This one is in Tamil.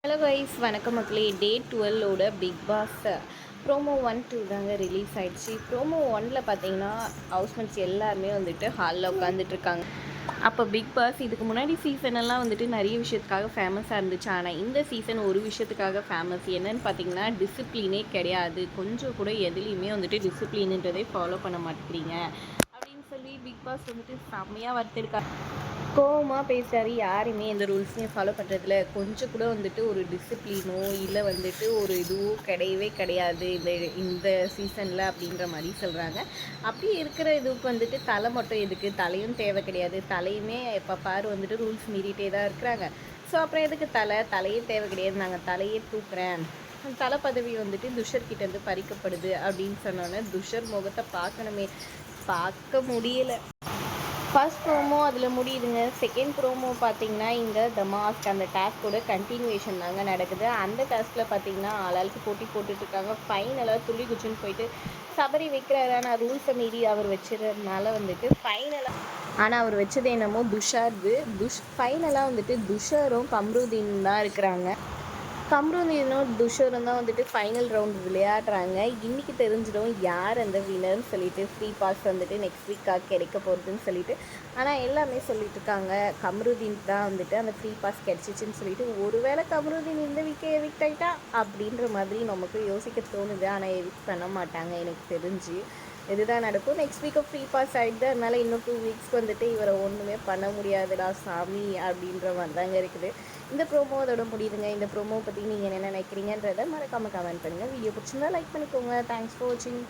ஹலோ கைஸ், வணக்கம் மக்களே. டே 12ஓட பிக் பாஸ் ப்ரோமோ 1-2 தாங்க ரிலீஸ் ஆயிடுச்சு. ப்ரோமோ 1ல் பார்த்தீங்கன்னா ஹவுஸ்மேட்ஸ் எல்லாருமே வந்துட்டு ஹாலில் உட்காந்துட்டு இருக்காங்க. அப்போ பிக் பாஸ் இதுக்கு முன்னாடி சீசனெல்லாம் வந்துட்டு நிறைய விஷயத்துக்காக ஃபேமஸாக இருந்துச்சு. ஆனால் இந்த சீசன் ஒரு விஷயத்துக்காக ஃபேமஸ். என்னன்னு பார்த்தீங்கன்னா டிசிப்ளினே கிடையாது. கொஞ்சம் கூட எதுலேயுமே வந்துட்டு டிசிப்ளின்ன்றதே ஃபாலோ பண்ண மாட்டேங்கிறீங்க அப்படின்னு சொல்லி பிக் பாஸ் வந்துட்டு செம்மையாக வறுத்தெடுக்காங்க. கோவமாக பேசுகிறாரு. யாருமே எந்த ரூல்ஸையும் ஃபாலோ பண்ணுறதில்ல. கொஞ்சம் கூட வந்துட்டு ஒரு டிசிப்ளினோ இல்லை வந்துட்டு ஒரு இதுவோ கிடையவே கிடையாது இந்த இந்த சீசனில் அப்படின்ற மாதிரி சொல்கிறாங்க. அப்படி இருக்கிற இதுக்கு வந்துட்டு தலை மட்டும் எதுக்கு? தலையும் தேவை கிடையாது. தலையுமே எப்போ பாரு வந்துட்டு ரூல்ஸ் மீறிட்டே தான் இருக்கிறாங்க. ஸோ அப்புறம் எதுக்கு தலையும் தேவை கிடையாது, நாங்கள் தலையே தூக்குறேன். தலை பதவி வந்துட்டு துஷர்கிட்டேருந்து பறிக்கப்படுது அப்படின்னு சொன்னோன்னே துஷர் முகத்தை பார்க்கணுமே, பார்க்க முடியலை. ஃபர்ஸ்ட் ப்ரோமோ அதில் முடியுதுங்க. செகண்ட் ப்ரோமோ பார்த்தீங்கன்னா இங்கே த மாஸ்க் அந்த டாஸ்கோட கண்டினியூவேஷன் தாங்க நடக்குது. அந்த டாஸ்கில் பார்த்தீங்கன்னா ஆளாளுக்கு போட்டி போட்டுட்ருக்காங்க. ஃபைனலாக துள்ளி குச்சின்னு போயிட்டு சபரி வைக்கிறாரு. ஆனால் ரூல்ஸை மீறி அவர் வச்சுறதுனால வந்துட்டு ஆனால் அவர் வச்சது என்னமோ ஃபைனலாக வந்துட்டு துஷரும் கம்ருதீன் தான் இருக்கிறாங்க. கம்ருதீனும் துஷரும் தான் வந்துட்டு ஃபைனல் ரவுண்ட் விளையாடுறாங்க. இன்றைக்கி தெரிஞ்சிடும் யார் அந்த வினர்னு சொல்லிட்டு. ஃப்ரீ பாஸ் வந்துட்டு நெக்ஸ்ட் வீக்காக கிடைக்க போகிறதுன்னு சொல்லிட்டு. ஆனால் எல்லாமே சொல்லிட்டு இருக்காங்க கம்ருதீன் தான் வந்துட்டு அந்த ஃப்ரீ பாஸ் கிடச்சிச்சின்னு சொல்லிட்டு. ஒருவேளை கம்ருதீன் இந்த வீக்கே எவிக்ட் ஆகிட்டா அப்படின்ற மாதிரி நமக்கு யோசிக்க தோணுது. ஆனால் எவிக்ட் பண்ண மாட்டாங்க எனக்கு தெரிஞ்சு. இதுதான் நடக்கும். நெக்ஸ்ட் வீக்கு ஃப்ரீ பாஸ் ஆகிடுது. அதனால் இன்னும் 2 வீக்ஸ்க்கு வந்துட்டு இவரை ஒன்றுமே பண்ண முடியாதுடா சாமி அப்படின்ற மாதிரி தாங்க இருக்குது. இந்த ப்ரோமோ அதோட முடியுதுங்க. இந்த ப்ரோமோ பற்றி நீங்கள் என்ன நினைக்கிறீங்கன்றதை மறக்காமல் கமெண்ட் பண்ணுங்கள். வீடியோ பிடிச்சிருந்தா லைக் பண்ணிக்கோங்க. தேங்க்ஸ் ஃபார் வாட்சிங்.